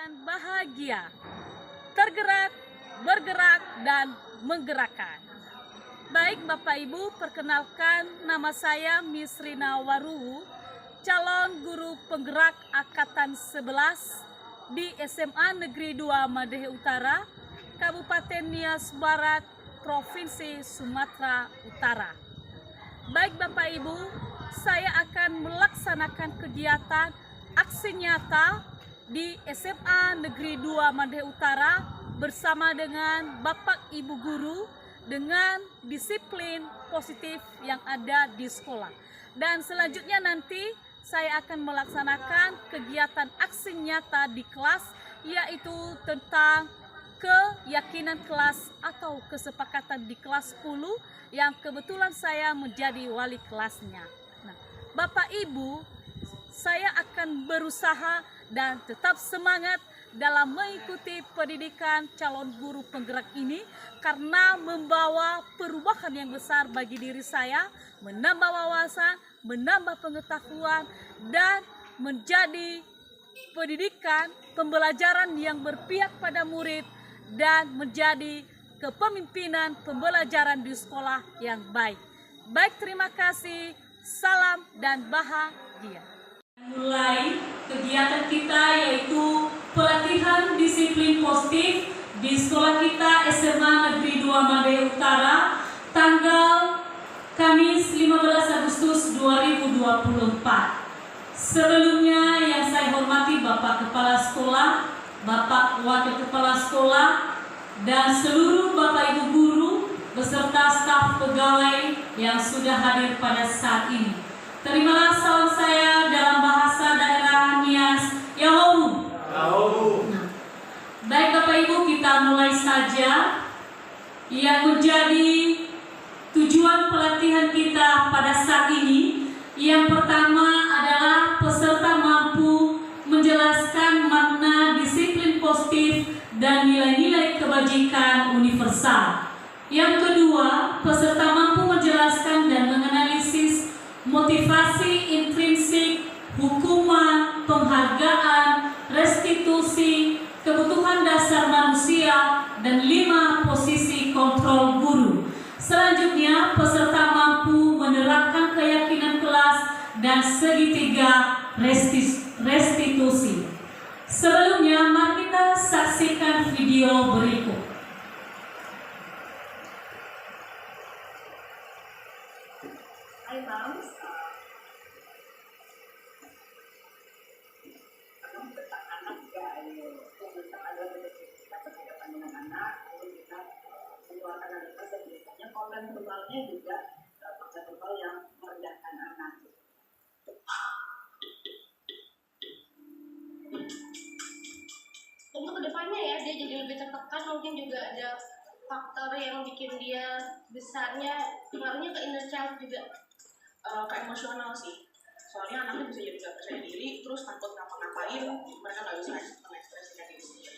dan bahagia, tergerak, bergerak, dan menggerakkan. Baik Bapak Ibu, perkenalkan nama saya Miss Rina Waruhu, calon guru penggerak Angkatan 11 di SMA Negeri 2 Madehe Utara, Kabupaten Nias Barat, Provinsi Sumatera Utara. Baik Bapak Ibu, saya akan melaksanakan kegiatan aksi nyata di SMA Negeri 2 Madehe Utara bersama dengan Bapak Ibu Guru dengan disiplin positif yang ada di sekolah. Dan selanjutnya nanti saya akan melaksanakan kegiatan aksi nyata di kelas, yaitu tentang keyakinan kelas atau kesepakatan di kelas 10 yang kebetulan saya menjadi wali kelasnya. Nah, Bapak Ibu, saya akan berusaha dan tetap semangat dalam mengikuti pendidikan calon guru penggerak ini karena membawa perubahan yang besar bagi diri saya, menambah wawasan, menambah pengetahuan, dan menjadi pendidikan pembelajaran yang berpihak pada murid dan menjadi kepemimpinan pembelajaran di sekolah yang baik. Baik, terima kasih. Salam dan bahagia. Mulai kegiatan kita yaitu pelatihan disiplin positif di sekolah kita SMA Negeri 2 Madehe Utara tanggal Kamis 15 Agustus 2024. Sebelumnya yang saya hormati Bapak Kepala Sekolah, Bapak Wakil Kepala Sekolah, dan seluruh Bapak Ibu Guru beserta staf pegawai yang sudah hadir pada saat ini. Terimalah salam saya dalam bahasa daerah Nias, Yahomu. Baik Bapak Ibu, kita mulai saja. Yang menjadi tujuan pelatihan kita pada saat ini, yang pertama adalah peserta mampu menjelaskan makna disiplin positif dan nilai-nilai kebajikan universal. Yang kedua, peserta mampu menjelaskan dan menganalisis motivasi intrinsik, hukuman, penghargaan, restitusi, kebutuhan dasar manusia, dan 5 posisi kontrol guru. Selanjutnya, peserta mampu menerapkan keyakinan kelas dan segitiga restitusi. Sebelumnya, mari kita saksikan video berikut. Hai Moms, anak juga tentang adalah kita berhadapan dengan anak, lalu kita mengeluarkan analisis dan biasanya konten verbalnya juga konten verbal yang merendahkan anak. Untuk kedepannya ya, dia jadi lebih tertekan, mungkin juga ada faktor yang bikin dia besarnya pengaruhnya ke inner child juga, ke emosional sih. Soalnya anaknya bisa jadi gak percaya diri, terus takut ngapa-ngapain, mereka gak bisa mengekspresikan diri sendiri.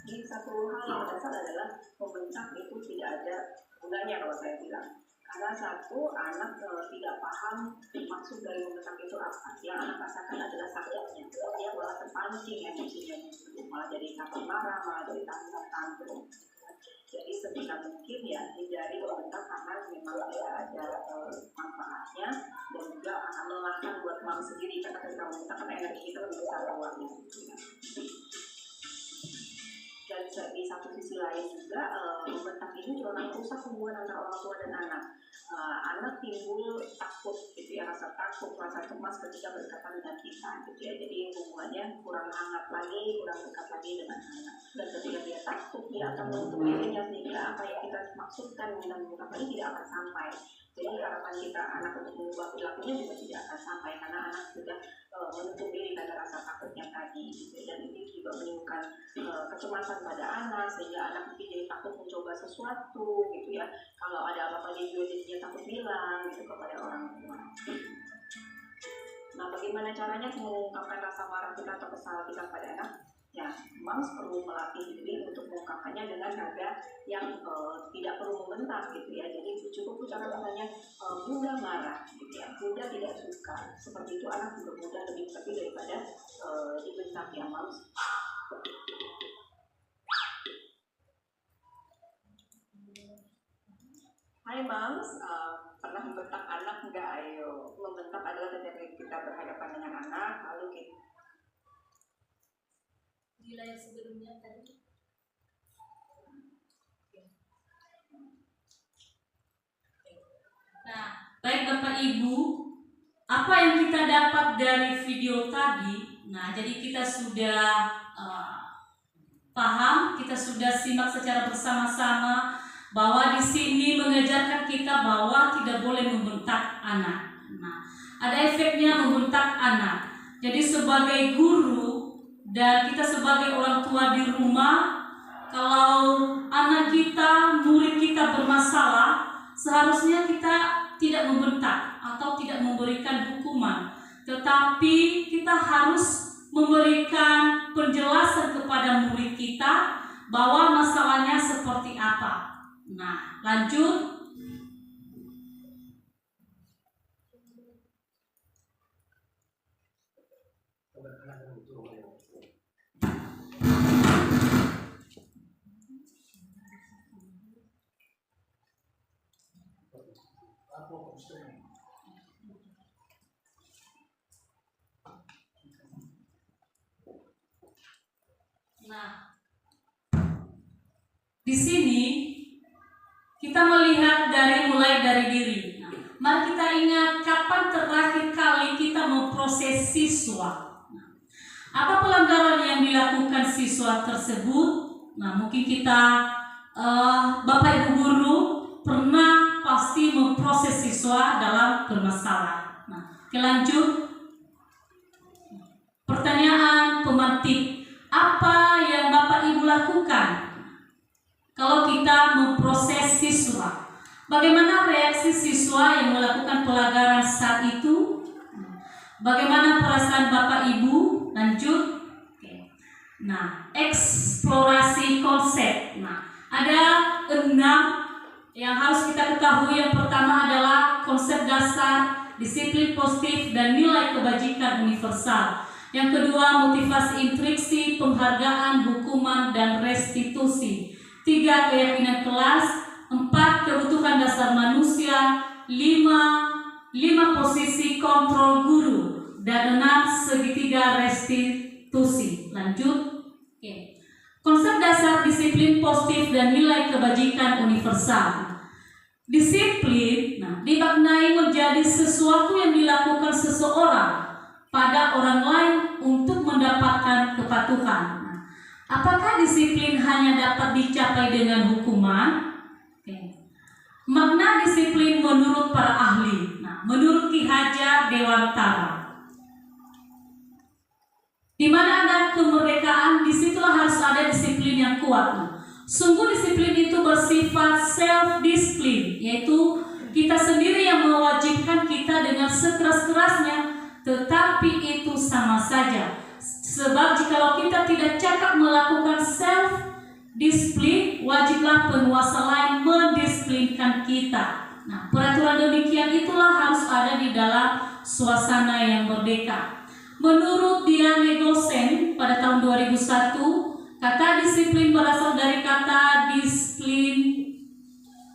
Jadi satu hal yang mendasar adalah pembentak itu tidak ada gunanya kalau saya bilang. Karena satu, anak tidak paham maksud dari membentak itu apa. Yang anak rasakan adalah sakitnya. Dia malah terpancing emosinya, malah jadi takut marah, malah jadi tantrum. Jadi sebisa mungkin ya hindari membentak karena memang tidak ada manfaatnya dan juga akan melelahkan buat mama sendiri karena ketika membentak kan energi kita lebih besar keluarnya. Dan di satu sisi lain juga membentak ini juga merusak hubungan antara orang tua dan anak. Anak timbul takut gitu ya, rasa takut, rasa cemas ketika berkaitan dengan kita gitu ya. Jadi hubungannya kurang hangat lagi, kurang dekat lagi dengan anak. Dan ketika dia takut, dia akan menutup dirinya sehingga apa yang kita maksudkan dengan mengungkapkan ini tidak akan sampai. Jadi harapan kita anak untuk mengubah perilakunya juga tidak akan sampai karena anak sudah menutup diri karena rasa takutnya tadi gitu. Dan ini juga menimbulkan kecemasan pada anak sehingga anak mungkin jadi takut mencoba sesuatu gitu ya. Kalau ada apa-apa dia juga jadinya takut bilang gitu kepada orang tua. Nah, bagaimana caranya mengungkapkan rasa marah kita atau kesal kita pada anak? Ya, moms perlu melatih diri untuk mengungkapkannya dengan nada yang tidak perlu membentak gitu ya. Jadi cukup ucapan misalnya bunda marah gitu ya, bunda tidak suka. Seperti itu anak juga mudah lebih mengerti daripada dibentak. anak ya, Moms. Hai Moms, pernah membentak anak nggak? Ayo, membentak adalah ketika kita berhadapan dengan anak, lalu kita Di layar sebelumnya tadi. Nah, baik Bapak Ibu, apa yang kita dapat dari video tadi? Nah, jadi kita sudah paham, kita sudah simak secara bersama-sama bahwa di sini mengajarkan kita bahwa tidak boleh membentak anak. Nah, ada efeknya membentak anak. Jadi sebagai guru dan kita sebagai orang tua di rumah, kalau anak kita, murid kita bermasalah, seharusnya kita tidak membentak atau tidak memberikan hukuman, tetapi kita harus memberikan penjelasan kepada murid kita bahwa masalahnya seperti apa. Nah, lanjut. Nah, di sini kita melihat mulai dari diri. Nah, mari kita ingat kapan terakhir kali kita memproses siswa. Nah, apa pelanggaran yang dilakukan siswa tersebut? Nah, mungkin kita Bapak Ibu guru pernah pasti memproses siswa dalam bermasalah. Nah, lanjut. Pertanyaan pemantik. Apa yang Bapak Ibu lakukan kalau kita memproses siswa? Bagaimana reaksi siswa yang melakukan pelanggaran saat itu? Bagaimana perasaan Bapak Ibu? Lanjut. Oke. Nah, eksplorasi konsep. Nah, ada 6 yang harus kita ketahui. Yang pertama adalah konsep dasar, disiplin positif, dan nilai kebajikan universal. Yang kedua, motivasi intriksi, penghargaan, hukuman, dan restitusi. 3, keyakinan kelas. 4, kebutuhan dasar manusia. 5 posisi kontrol guru. Dan 6, segitiga restitusi. Lanjut. Oke. Konsep dasar, disiplin positif, dan nilai kebajikan universal. Disiplin dimaknai menjadi sesuatu yang dilakukan seseorang pada orang lain untuk mendapatkan kepatuhan. Nah, apakah disiplin hanya dapat dicapai dengan hukuman? Makna disiplin menurut para ahli. Nah, menurut Ki Hajar Dewantara, di mana ada kemerdekaan, disitulah harus ada disiplin yang kuat. Nah, sungguh disiplin itu bersifat self-discipline, yaitu kita sendiri yang mewajibkan kita dengan sekeras-kerasnya. Tetapi itu sama saja, sebab jikalau kita tidak cakap melakukan self-disiplin, wajiblah penguasa lain mendisiplinkan kita. Nah, peraturan demikian itulah harus ada di dalam suasana yang merdeka. Menurut Diane Gosen pada tahun 2001, kata disiplin berasal dari kata disiplin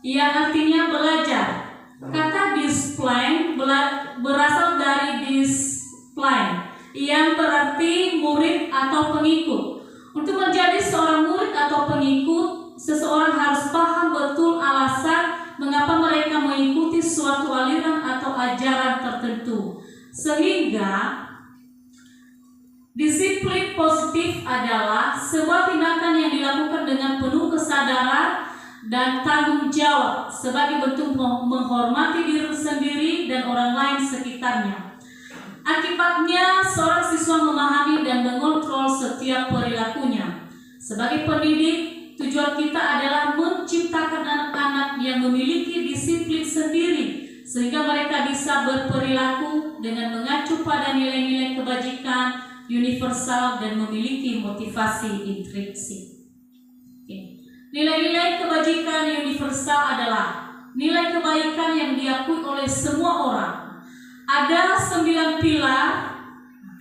yang artinya belajar. Kata discipline berasal dari discipline yang berarti murid atau pengikut. Untuk menjadi seorang murid atau pengikut, seseorang harus paham betul alasan mengapa mereka mengikuti suatu aliran atau ajaran tertentu. Sehingga disiplin positif adalah sebuah tindakan yang dilakukan dengan penuh kesadaran dan tanggung jawab sebagai bentuk menghormati diri sendiri dan orang lain sekitarnya. Akibatnya, seorang siswa memahami dan mengontrol setiap perilakunya. Sebagai pendidik, tujuan kita adalah menciptakan anak-anak yang memiliki disiplin sendiri, sehingga mereka bisa berperilaku dengan mengacu pada nilai-nilai kebajikan universal dan memiliki motivasi intrinsik. Nilai-nilai kebajikan universal adalah nilai kebaikan yang diakui oleh semua orang. Ada 9 pilar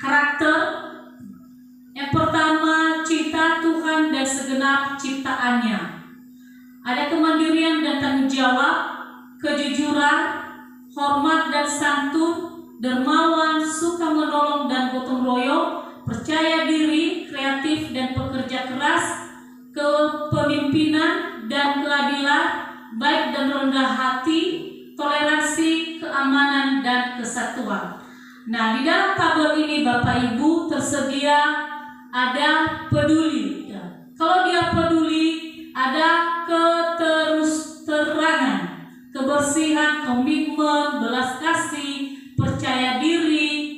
karakter. Yang Yang pertama, cinta Tuhan dan segenap ciptaannya. Ada kemandirian dan tanggung jawab, kejujuran, hormat dan santun, dermawan, suka menolong dan gotong royong, percaya diri, kreatif dan pekerja keras, kepemimpinan dan keadilan, baik dan rendah hati, toleransi, keamanan dan kesatuan. Nah, di dalam tabel ini Bapak Ibu tersedia ada peduli. Kalau dia peduli, ada keterusterangan, kebersihan, komitmen, belas kasih, percaya diri,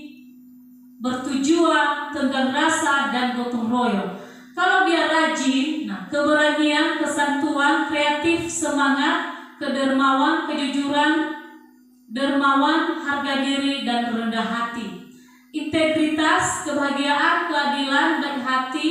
bertujuan, tenggang rasa, dan gotong royong. Kalau dia rajin, nah, keberanian, kesatuan, kreatif, semangat, kedermawan, kejujuran, dermawan, harga diri, dan rendah hati. Integritas, kebahagiaan, keadilan, baik hati,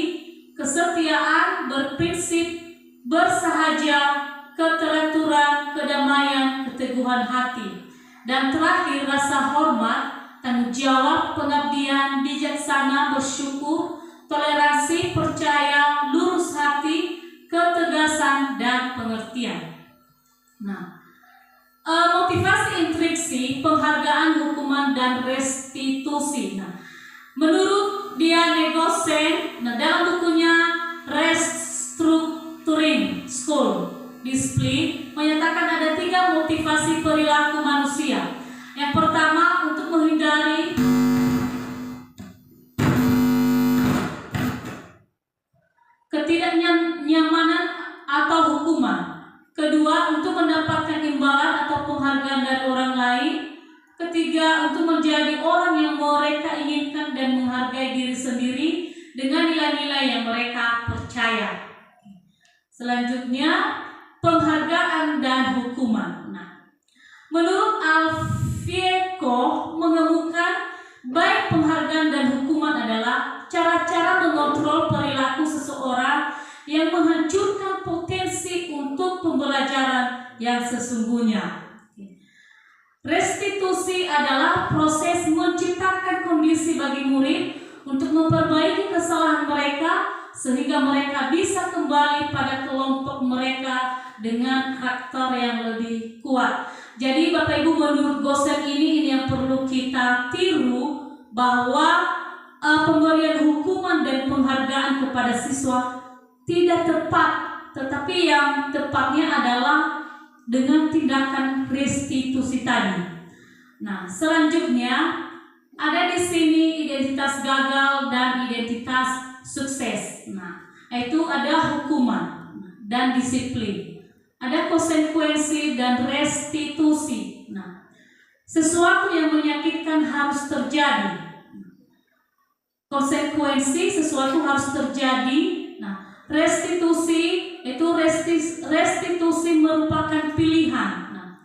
kesetiaan, berprinsip, bersahaja, keteraturan, kedamaian, keteguhan hati. Dan terakhir, rasa hormat, tanggung jawab, pengabdian, bijaksana, bersyukur, toleransi, percaya, lurus hati, ketegasan, dan pengertian. Nah, motivasi intriksi, penghargaan, hukuman, dan restitusi. Nah, menurut Diane Gossen, dalam bukunya Restructuring School Discipline menyatakan ada 3 motivasi perilaku manusia. Yang pertama, untuk menghindari ketidaknyamanan atau hukuman. Kedua, untuk mendapatkan imbalan atau penghargaan dari orang lain. Ketiga, untuk menjadi orang yang mereka inginkan dan menghargai diri sendiri dengan nilai-nilai yang mereka percaya. Selanjutnya, penghargaan dan hukuman. Nah, menurut Alfieco mengemukakan baik penghargaan dan hukuman adalah cara-cara mengontrol perilaku seseorang yang menghancurkan potensi untuk pembelajaran yang sesungguhnya. Restitusi adalah proses menciptakan kondisi bagi murid untuk memperbaiki kesalahan mereka sehingga mereka bisa kembali pada kelompok mereka dengan karakter yang lebih kuat. Jadi Bapak Ibu, menurut Gossen ini yang perlu kita tiru, bahwa pemberian hukuman dan penghargaan kepada siswa tidak tepat, tetapi yang tepatnya adalah dengan tindakan restitusi tadi. Nah, selanjutnya ada di sini identitas gagal dan identitas sukses. Nah, itu ada hukuman dan disiplin. Ada konsekuensi dan restitusi. Nah, sesuatu yang menyakitkan harus terjadi. Konsekuensi, sesuatu harus terjadi. Nah, restitusi itu restitusi merupakan pilihan. Nah,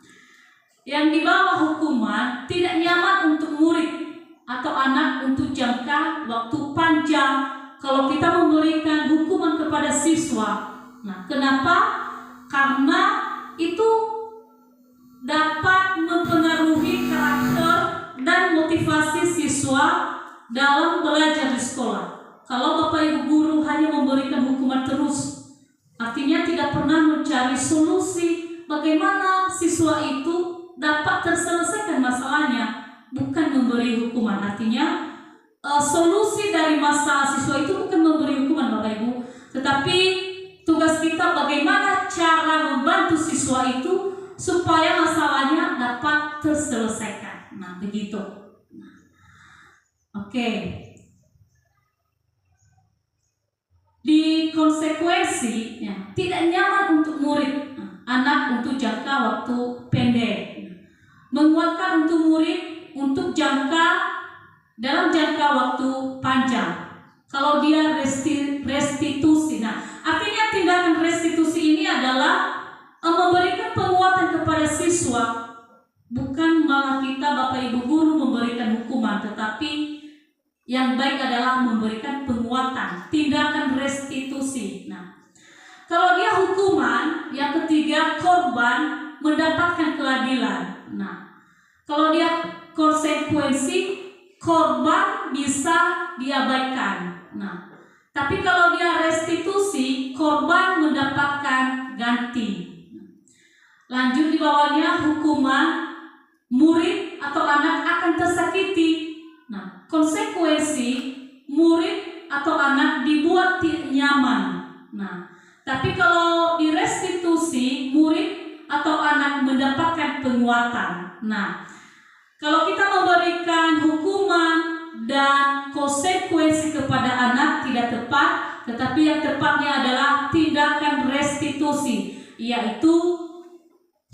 yang di bawah hukuman tidak nyaman untuk murid atau anak untuk jangka waktu panjang kalau kita memberikan hukuman kepada siswa. Nah, kenapa? Karena itu dapat mempengaruhi karakter dan motivasi siswa dalam belajar di sekolah. Kalau Bapak Ibu guru hanya memberikan hukuman terus, artinya tidak pernah mencari solusi bagaimana siswa itu dapat terselesaikan masalahnya, bukan memberi hukuman. Artinya solusi dari masalah siswa itu bukan memberi hukuman Bapak Ibu, tetapi tugas kita bagaimana cara membantu siswa itu supaya masalahnya dapat terselesaikan. Nah, begitu. Oke. Di konsekuensi, ya, tidak nyaman untuk murid, anak untuk jangka waktu pendek, menguatkan untuk murid untuk dalam jangka waktu panjang. Kalau dia restitusi, nah artinya tindakan restitusi ini adalah memberikan penguatan kepada siswa, bukan malah kita Bapak Ibu guru memberikan hukuman, tetapi yang baik adalah memberikan penguatan, tindakan restitusi. Nah, kalau dia hukuman, yang ketiga korban mendapatkan keadilan. Nah, kalau dia konsekuensi, korban bisa diabaikan. Nah, Tapi kalau dia restitusi, korban mendapatkan ganti. Lanjut di bawahnya, hukuman murid atau anak akan tersakiti. Nah, konsekuensi murid atau anak dibuat nyaman. Nah, tapi kalau di restitusi, murid atau anak mendapatkan penguatan. Nah, kalau kita memberikan hukuman dan konsekuensi kepada anak tidak tepat, tetapi yang tepatnya adalah tindakan restitusi, yaitu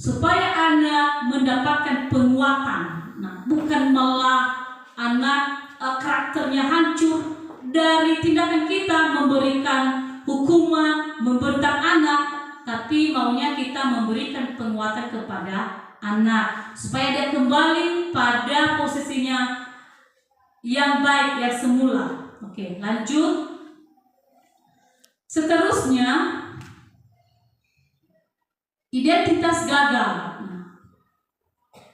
supaya anak mendapatkan penguatan. Nah, bukan malah anak karakternya hancur dari tindakan kita memberikan hukuman, membentak anak, tapi maunya kita memberikan penguatan kepada anak supaya dia kembali pada posisinya yang baik, yang semula. Oke, lanjut. Seterusnya, identitas gagal.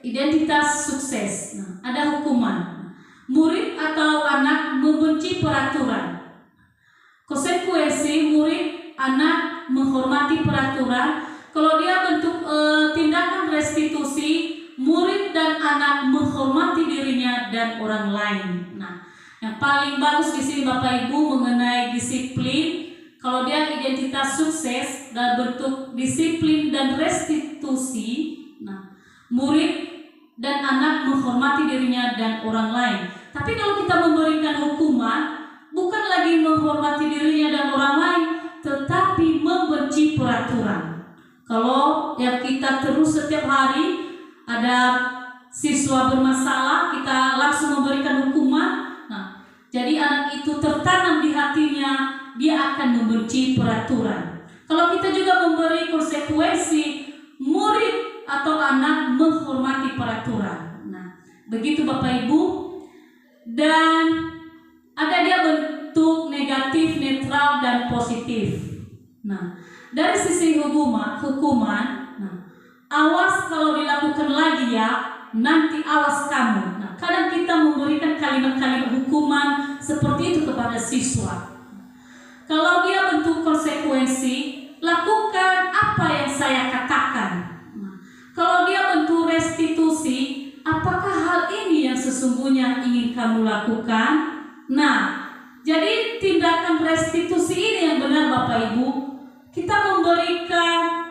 Identitas sukses. Ada hukuman. Murid atau anak membenci peraturan. Konsekuensi murid, anak menghormati peraturan. Kalau dia bentuk tindakan restitusi, murid dan anak menghormati dirinya dan orang lain. Nah, yang paling bagus di sini Bapak Ibu mengenai disiplin. Kalau dia identitas sukses dalam bentuk disiplin dan restitusi, nah, murid dan anak menghormati dirinya dan orang lain. Tapi kalau kita memberikan hukuman, bukan lagi menghormati dirinya dan orang lain, tetapi membenci peraturan. Kalau yang kita terus setiap hari ada siswa bermasalah, kita langsung memberikan hukuman. Nah, jadi anak itu tertanam di hatinya, dia akan membenci peraturan. Kalau kita juga memberi konsekuensi, murid atau anak menghormati peraturan. Nah, begitu Bapak Ibu. Dan ada dia bentuk negatif, netral, dan positif. Nah, dari sisi hukuman, nah, awas kalau dilakukan lagi ya, nanti awas kamu. Nah, kadang kita memberikan kalimat-kalimat hukuman seperti itu kepada siswa. Kalau dia bentuk konsekuensi, lakukan apa yang saya katakan. Nah, kalau dia bentuk restitusi, apakah hal ini yang sesungguhnya ingin kamu lakukan? Nah, jadi tindakan restitusi ini yang benar Bapak Ibu. Kita memberikan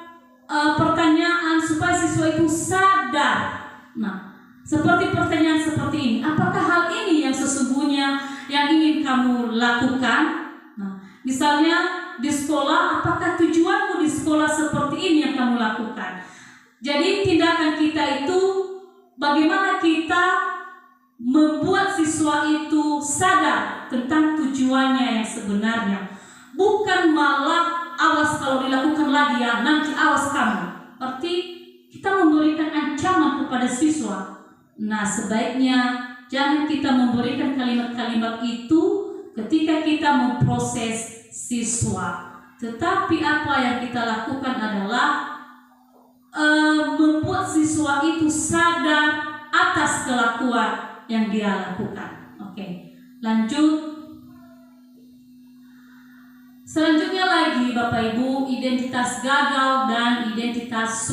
pertanyaan supaya siswa itu sadar. Nah, seperti pertanyaan seperti ini, apakah hal ini yang sesungguhnya yang ingin kamu lakukan? Nah, misalnya di sekolah, apakah tujuanmu di sekolah seperti ini yang kamu lakukan? Jadi tindakan kita itu bagaimana kita membuat siswa itu sadar tentang tujuannya yang sebenarnya. Bukan malah awas kalau dilakukan lagi ya, nanti awas kamu. Berarti kita memberikan ancaman kepada siswa. Nah, sebaiknya jangan kita memberikan kalimat-kalimat itu ketika kita memproses siswa. Tetapi apa yang kita lakukan adalah membuat siswa itu sadar atas kelakuan yang dia lakukan. Oke, lanjut. Selanjutnya lagi Bapak Ibu, identitas gagal dan identitas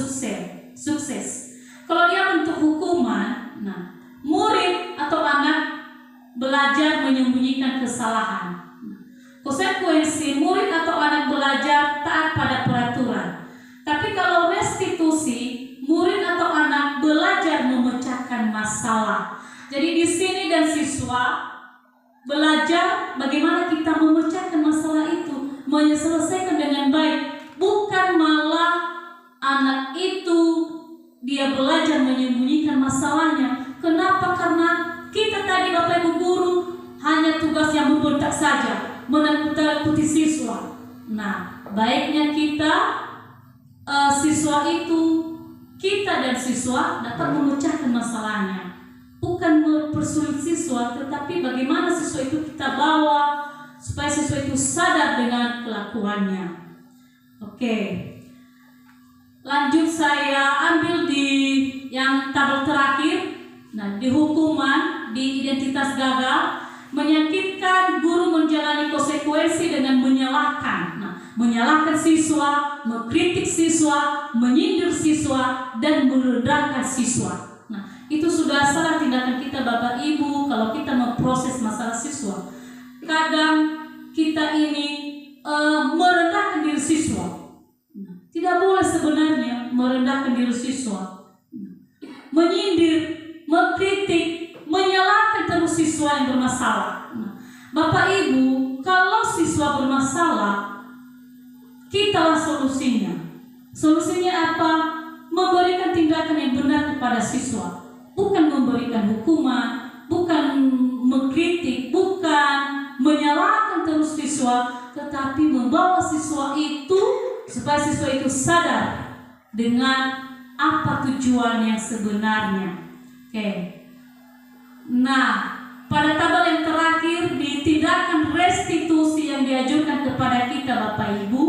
sukses. Kalau dia bentuk hukuman, nah, murid atau anak belajar menyembunyikan kesalahan. Konsekuensi murid atau anak belajar taat pada peraturan. Tapi kalau restitusi, murid atau anak belajar memecahkan masalah. Jadi di sini dan siswa belajar bagaimana kita memecahkan masalah itu, menyelesaikan dengan baik. Bukan malah anak itu dia belajar menyembunyikan masalahnya. Kenapa? Karena kita tadi Bapak Ibu guru hanya tugas yang membentak saja, menakut-nakuti siswa. Nah, baiknya kita siswa itu, kita dan siswa dapat memecahkan masalahnya. Bukan mempersulit siswa, tetapi bagaimana siswa itu kita bawa supaya siswa itu sadar dengan kelakuannya. Oke, lanjut saya ambil di yang tabel terakhir. Nah, di hukuman, di identitas gagal, menyakitkan guru menjalani konsekuensi dengan menyalahkan siswa, mengkritik siswa, menyindir siswa, dan merendahkan siswa. Nah, itu sudah salah tindakan kita Bapak Ibu kalau kita memproses masalah siswa. Kadang kita ini merendahkan diri siswa. Tidak boleh sebenarnya merendahkan diri siswa. Menyindir, mengkritik, menyalahkan terus siswa yang bermasalah. Bapak Ibu, kalau siswa bermasalah, kitalah solusinya. Solusinya apa? Memberikan tindakan yang benar kepada siswa. Bukan memberikan hukuman, bukan mengkritik, bukan menyalahkan terus siswa, tetapi membawa siswa itu supaya siswa itu sadar dengan apa tujuan yang sebenarnya. Oke. Nah, pada tabel yang terakhir di tindakan restitusi yang diajukan kepada kita Bapak Ibu.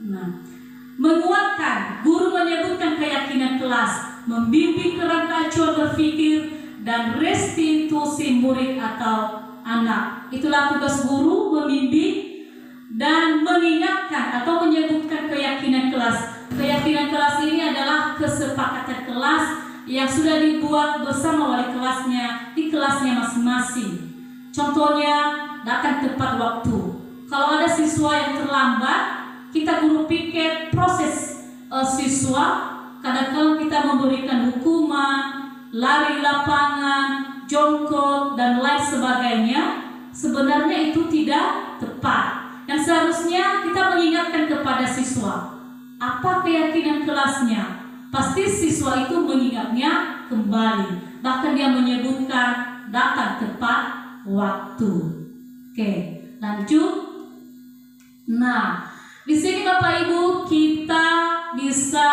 Nah, menguatkan, guru menyebutkan keyakinan kelas, membimbing kerangka acuan berpikir, dan restitusi murid atau anak. Itulah tugas guru, membimbing dan mengingatkan atau menyebutkan keyakinan kelas. Keyakinan kelas ini adalah kesepakatan kelas yang sudah dibuat bersama wali kelasnya di kelasnya masing-masing. Contohnya, datang tepat waktu. Kalau ada siswa yang terlambat, kita guru piket proses siswa. Kadang-kadang kita memberikan hukuman, lari lapangan, jongkok, dan lain sebagainya. Sebenarnya itu tidak tepat. Yang seharusnya kita mengingatkan kepada siswa apa keyakinan kelasnya. Pasti siswa itu mengingatnya kembali. Bahkan dia menyebutkan datang tepat waktu. Oke, lanjut. Nah, di sini Bapak Ibu kita bisa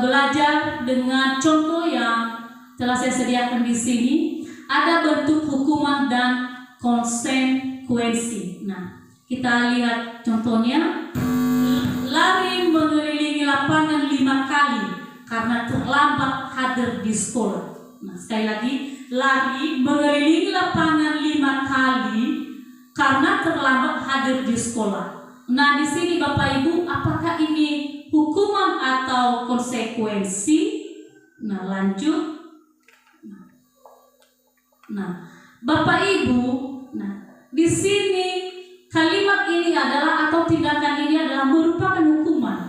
belajar dengan contoh yang telah saya sediakan di sini. Ada bentuk hukuman dan konsekuensi. Nah, kita lihat contohnya. Lari mengelilingi lapangan 5 kali karena terlambat hadir di sekolah. Nah, sekali lagi, lari mengelilingi lapangan 5 kali karena terlambat hadir di sekolah. Nah, di sini Bapak Ibu, apakah ini hukuman atau konsekuensi? Nah, lanjut. Nah, Bapak Ibu, di sini kalimat ini adalah atau tindakan ini adalah merupakan hukuman,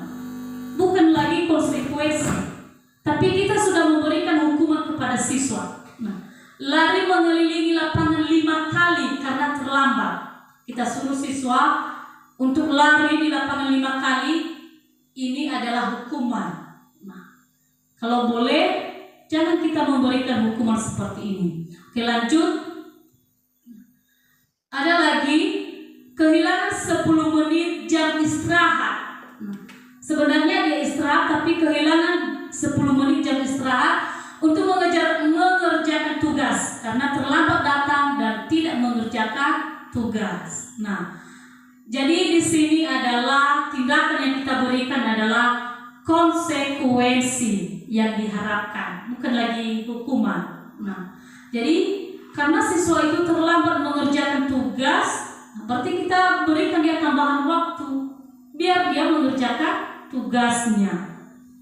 bukan lagi konsekuensi. Tapi kita sudah memberikan hukuman kepada siswa. Nah, lari mengelilingi lapangan 5 kali karena terlambat. Kita suruh siswa untuk lari di lapangan 5 kali, ini adalah hukuman. Nah, kalau boleh, jangan kita memberikan hukuman seperti ini. Oke, lanjut. Ada lagi, kehilangan 10 menit jam istirahat. Sebenarnya dia istirahat, tapi kehilangan 10 menit jam istirahat untuk mengerjakan tugas karena terlambat datang dan tidak mengerjakan tugas. Nah, jadi di sini adalah tindakan yang kita berikan adalah konsekuensi yang diharapkan, bukan lagi hukuman. Nah, jadi karena siswa itu terlambat mengerjakan tugas, berarti kita berikan dia tambahan waktu biar dia mengerjakan tugasnya,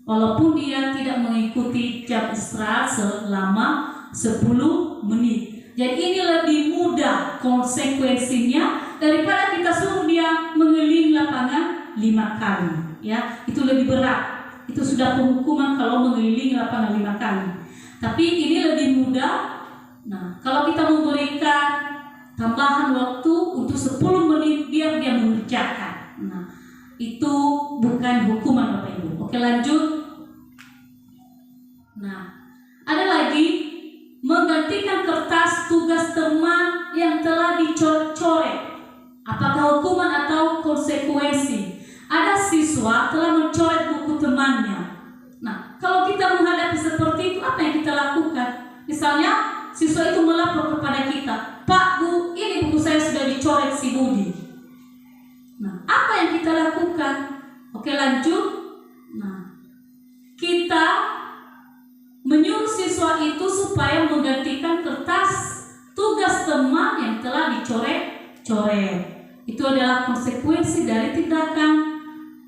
walaupun dia tidak mengikuti jam istirahat selama 10 menit. Jadi ini lebih mudah konsekuensinya daripada kita suruh dia mengelilingi lapangan 5 kali. Ya, itu lebih berat. Itu sudah penghukuman kalau mengelilingi lapangan 5 kali. Tapi ini lebih mudah. Nah, kalau kita memberikan tambahan waktu untuk 10 menit biar dia mengerjakan. Nah, itu bukan hukuman Bapak Ibu. Oke, lanjut. Nah, ada lagi menggantikan kertas tugas teman yang telah dicoret-coret. Apakah hukuman atau konsekuensi? Ada siswa telah mencoret buku temannya. Nah, kalau kita menghadapi seperti itu, apa yang kita lakukan? Misalnya, siswa itu melapor kepada kita, Pak, Bu, ini buku saya sudah dicoret si Budi. Nah, apa yang kita lakukan? Oke, lanjut. Nah, kita menyuruh siswa itu supaya menggantikan kertas tugas teman yang telah dicoret-coret. Itu adalah konsekuensi dari tindakan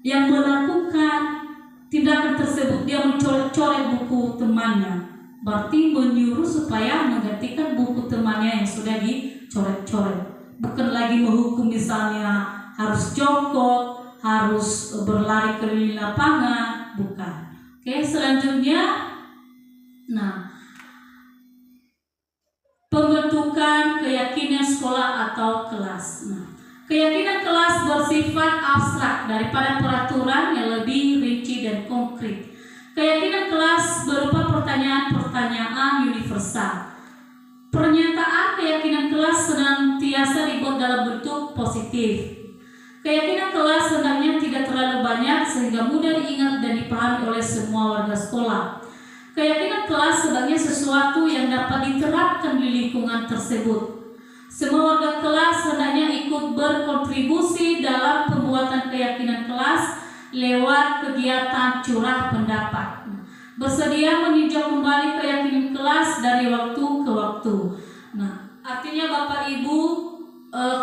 yang melakukan tindakan tersebut. Dia mencoret-coret buku temannya, berarti menyuruh supaya menggantikan buku temannya yang sudah dicoret-coret. Bukan lagi menghukum misalnya harus jongkok, harus berlari keliling lapangan, bukan. Oke, selanjutnya, nah, pembentukan keyakinan sekolah atau kelas. Nah, keyakinan kelas bersifat abstrak daripada peraturan yang lebih rinci dan konkret. Keyakinan kelas berupa pertanyaan-pertanyaan universal. Pernyataan keyakinan kelas senantiasa dibuat dalam bentuk positif. Keyakinan kelas hendaknya tidak terlalu banyak sehingga mudah diingat dan dipahami oleh semua warga sekolah. Keyakinan kelas sebagai sesuatu yang dapat diterapkan di lingkungan tersebut. Semua warga kelas hendaknya ikut berkontribusi dalam pembuatan keyakinan kelas lewat kegiatan curah pendapat. Bersedia meninjau kembali keyakinan kelas dari waktu ke waktu. Nah, artinya Bapak Ibu,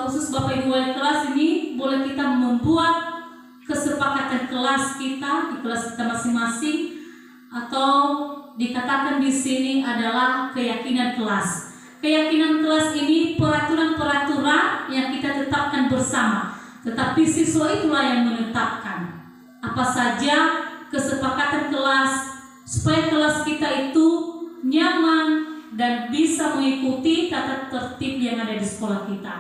khusus Bapak Ibu wali kelas ini, boleh kita membuat kesepakatan kelas kita di kelas kita masing-masing, atau dikatakan di sini adalah keyakinan kelas. Keyakinan kelas ini peraturan-peraturan yang kita tetapkan bersama, tetapi siswa itulah yang menetapkan apa saja kesepakatan kelas supaya kelas kita itu nyaman dan bisa mengikuti tata tertib yang ada di sekolah kita.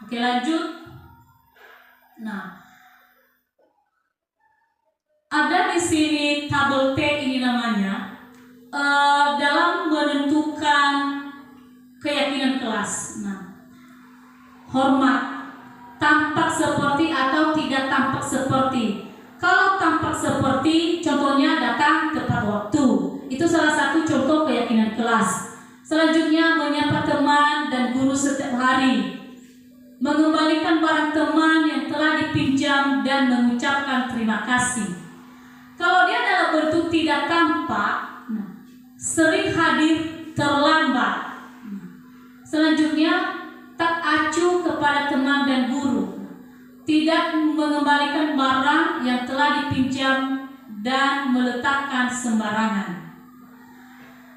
Oke, lanjut. Nah, ada di sini tabel T ini namanya, dalam menentukan keyakinan kelas. Nah, hormat, tampak seperti atau tidak tampak seperti. Kalau tampak seperti, contohnya datang tepat waktu. Itu salah satu contoh keyakinan kelas. Selanjutnya, menyapa teman dan guru setiap hari, mengembalikan barang teman yang telah dipinjam dan mengucapkan terima kasih. Kalau dia dalam bentuk tidak tampak, sering hadir terlambat. Selanjutnya, tak acuh kepada teman dan guru, tidak mengembalikan barang yang telah dipinjam dan meletakkan sembarangan.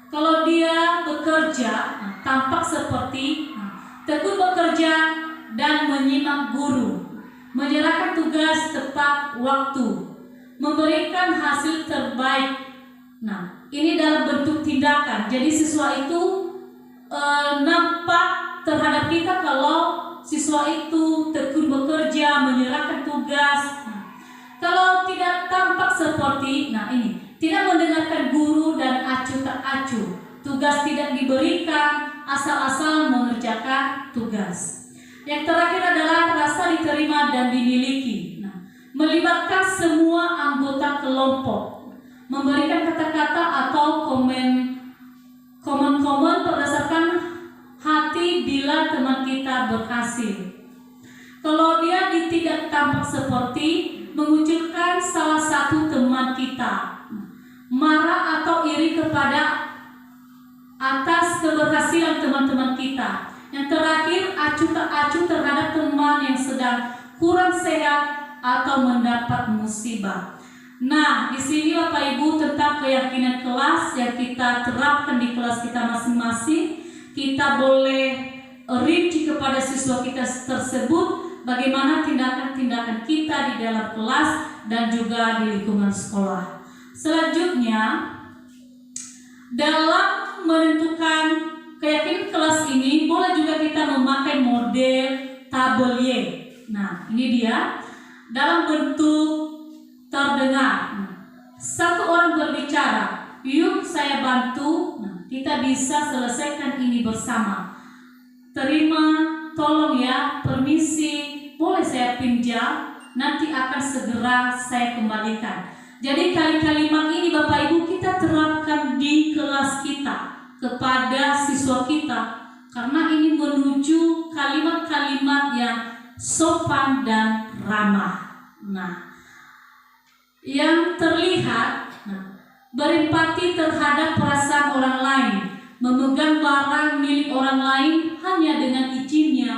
Kalau dia bekerja, tampak seperti tekun bekerja dan menyimak guru, menyerahkan tugas tepat waktu, memberikan hasil terbaik. Nah, ini dalam bentuk tindakan. Jadi siswa itu nampak terhadap kita kalau siswa itu tekun bekerja, menyerahkan tugas. Kalau tidak tampak seperti, nah ini, tidak mendengarkan guru dan acuh tak acuh, tugas tidak diberikan, asal-asal mengerjakan tugas. Yang terakhir adalah rasa diterima dan dimiliki. Nah, melibatkan semua anggota kelompok, memberikan kata-kata atau komen berdasarkan hati bila teman kita berhasil. Kalau dia tidak tampak seperti, mengucilkan salah satu teman kita, marah atau iri kepada atas keberhasilan teman-teman kita. Yang terakhir, acuh tak acuh terhadap teman yang sedang kurang sehat atau mendapat musibah. Nah, di sini Bapak Ibu tentang keyakinan kelas yang kita terapkan di kelas kita masing-masing. Kita boleh rinci kepada siswa kita tersebut bagaimana tindakan-tindakan kita di dalam kelas dan juga di lingkungan sekolah. Selanjutnya, dalam menentukan keyakinan kelas ini boleh juga kita memakai model tabel Y. Nah, ini dia dalam bentuk terdengar. Satu orang berbicara, yuk saya bantu. Nah, kita bisa selesaikan ini bersama. Terima, tolong ya, permisi, boleh saya pinjam, nanti akan segera saya kembalikan. Jadi kalimat ini Bapak Ibu kita terapkan di kelas kita kepada siswa kita, karena ini menuju kalimat-kalimat yang sopan dan ramah. Nah, yang terlihat, berempati terhadap perasaan orang lain, memegang barang milik orang lain hanya dengan izinnya.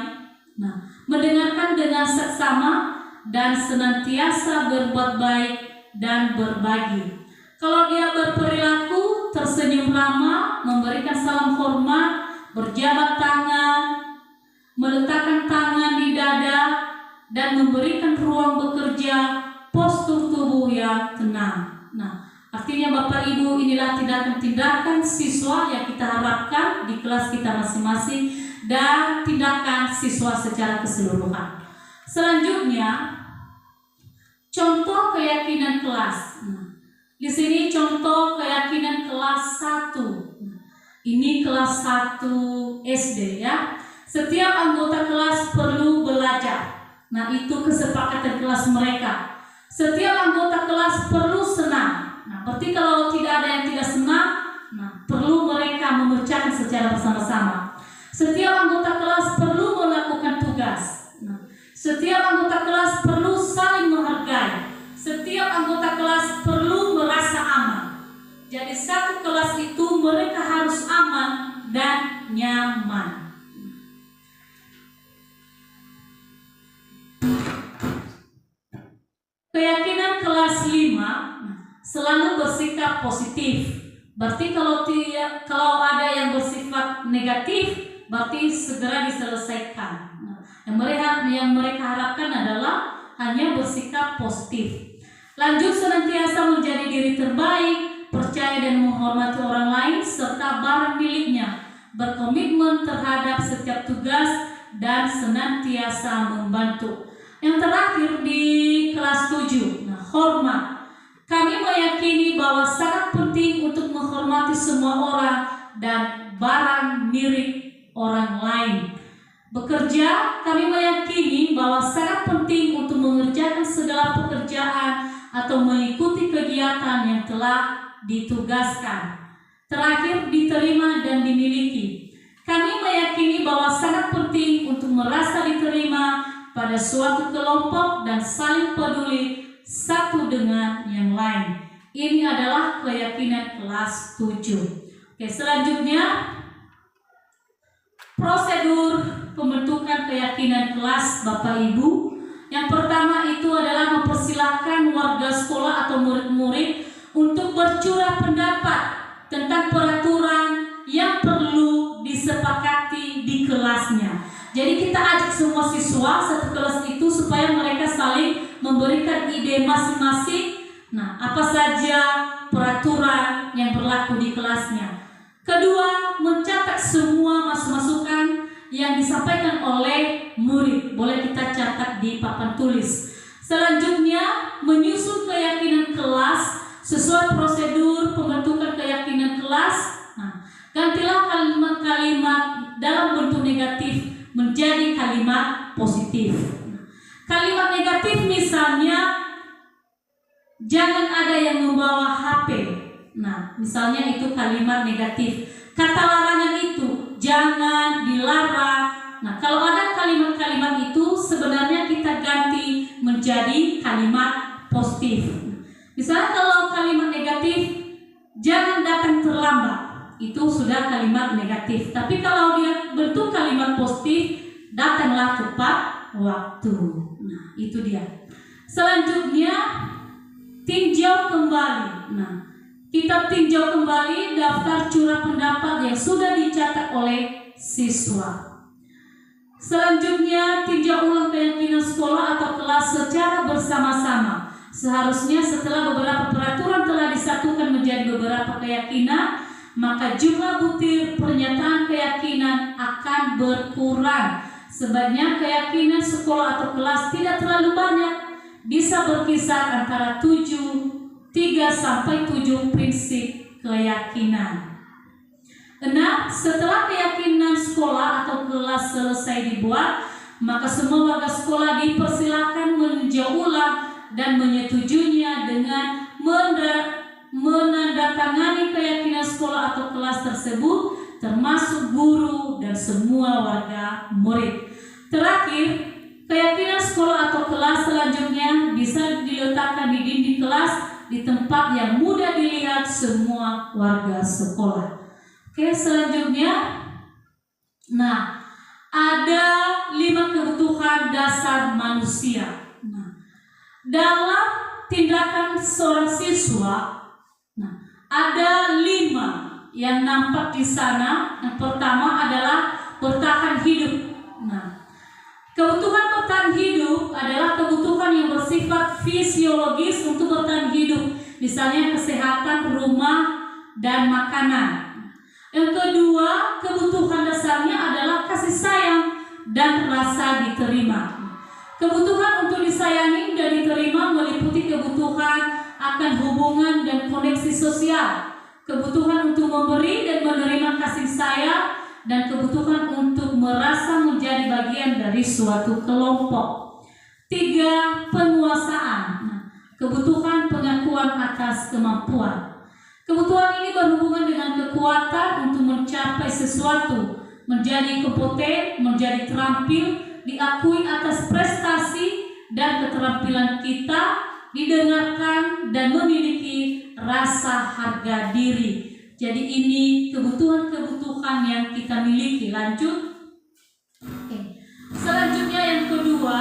Nah, mendengarkan dengan seksama, dan senantiasa berbuat baik dan berbagi. Kalau dia berperilaku tersenyum ramah, memberikan salam hormat, berjabat tangan, meletakkan tangan di dada, dan memberikan ruang bekerja, postur tubuh yang tenang. Nah, artinya Bapak Ibu, inilah tindakan-tindakan siswa yang kita harapkan di kelas kita masing-masing dan tindakan siswa secara keseluruhan. Selanjutnya, contoh keyakinan kelas. Nah, di sini contoh keyakinan kelas 1. Nah, ini kelas 1 SD ya. Setiap anggota kelas perlu belajar. Nah, itu kesepakatan kelas mereka. Setiap anggota kelas perlu senang. Nah, berarti kalau tidak ada yang tidak senang, nah, perlu mereka memecahkan secara bersama-sama. Setiap anggota kelas perlu melakukan tugas. Nah, setiap anggota kelas perlu saling menghargai. Setiap anggota kelas perlu merasa aman. Jadi satu kelas itu mereka harus aman dan nyaman. Keyakinan kelas 5, selalu bersikap positif. Berarti kalau ada yang bersifat negatif, berarti segera diselesaikan. Yang mereka harapkan adalah hanya bersikap positif. Lanjut, senantiasa menjadi diri terbaik, percaya dan menghormati orang lain serta barang miliknya, berkomitmen terhadap setiap tugas dan senantiasa membantu. Yang terakhir di kelas 7, nah, hormat. Kami meyakini bahwa sangat penting untuk menghormati semua orang dan barang milik orang lain. Bekerja, kami meyakini bahwa sangat penting untuk mengerjakan segala pekerjaan atau mengikuti kegiatan yang telah ditugaskan. Terakhir, diterima dan dimiliki. Kami meyakini bahwa sangat penting untuk merasa diterima pada suatu kelompok dan saling peduli satu dengan yang lain. Ini adalah keyakinan kelas 7. Oke, selanjutnya prosedur pembentukan keyakinan kelas Bapak Ibu. Yang pertama itu adalah mempersilahkan warga sekolah atau murid-murid untuk bercurah pendapat tentang peraturan yang perlu disepakati di kelasnya. Jadi kita ajak semua siswa satu kelas itu supaya mereka saling memberikan ide masing-masing. Nah, apa saja peraturan yang berlaku di kelasnya. Kedua, mencatat semua masukan yang disampaikan oleh murid. Boleh kita catat di papan tulis. Selanjutnya, menyusun keyakinan kelas sesuai prosedur pembentukan keyakinan kelas. Nah, gantilah kalimat-kalimat dalam bentuk negatif menjadi kalimat positif. Kalimat negatif misalnya, jangan ada yang membawa HP. Nah, misalnya itu kalimat negatif. Kata larangan itu, jangan dilarang. Nah, kalau ada kalimat-kalimat itu sebenarnya kita ganti menjadi kalimat positif. Misalnya kalau kalimat negatif, jangan datang terlambat. Itu sudah kalimat negatif. Tapi kalau dia bentuk kalimat positif, datanglah tepat waktu. Nah, itu dia. Selanjutnya, tinjau kembali. Nah, kita tinjau kembali daftar curah pendapat yang sudah dicatat oleh siswa. Selanjutnya, tinjau ulang keyakinan sekolah atau kelas secara bersama-sama. Seharusnya setelah beberapa peraturan telah disatukan menjadi beberapa keyakinan, maka jumlah butir pernyataan keyakinan akan berkurang. Sebaiknya keyakinan sekolah atau kelas tidak terlalu banyak, bisa berkisar antara 3 sampai 7 prinsip keyakinan. 6. Setelah keyakinan sekolah atau kelas selesai dibuat, maka semua warga sekolah dipersilakan meninjau ulang dan menyetujuinya dengan menandatangani keyakinan sekolah atau kelas tersebut, termasuk guru dan semua warga murid. Terakhir, keyakinan sekolah atau kelas selanjutnya bisa diletakkan di dinding kelas di tempat yang mudah dilihat semua warga sekolah. Oke, selanjutnya, nah, ada 5 kebutuhan dasar manusia. Nah, dalam tindakan seorang siswa, nah, ada 5 yang nampak di sana. Yang pertama adalah bertahan hidup. Nah, kebutuhan bertahan hidup adalah kebutuhan yang bersifat fisiologis untuk bertahan hidup, misalnya kesehatan, rumah, dan makanan. Yang kedua, kebutuhan dasarnya adalah kasih sayang dan rasa diterima. Kebutuhan untuk disayangi dan diterima meliputi kebutuhan akan hubungan dan koneksi sosial, kebutuhan untuk memberi dan menerima kasih sayang, dan kebutuhan untuk merasa menjadi bagian dari suatu kelompok. 3, penguasaan. Nah, kebutuhan pengakuan atas kemampuan. Kebutuhan ini berhubungan dengan kekuatan untuk mencapai sesuatu, menjadi kompeten, menjadi terampil, diakui atas prestasi dan keterampilan kita, didengarkan, dan memiliki rasa harga diri. Jadi ini kebutuhan-kebutuhan yang kita miliki. Lanjut. Oke. Selanjutnya yang kedua,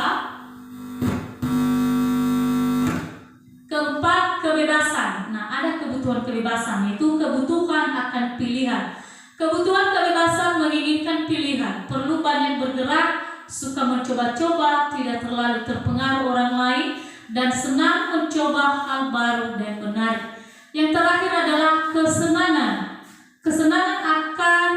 keempat, kebebasan. Nah, ada kebutuhan kebebasan, yaitu kebutuhan akan pilihan. Kebutuhan kebebasan menginginkan pilihan, perlu banyak bergerak, suka mencoba-coba, tidak terlalu terpengaruh orang lain, dan senang mencoba hal baru dan menarik. Yang terakhir adalah kesenangan. Kesenangan akan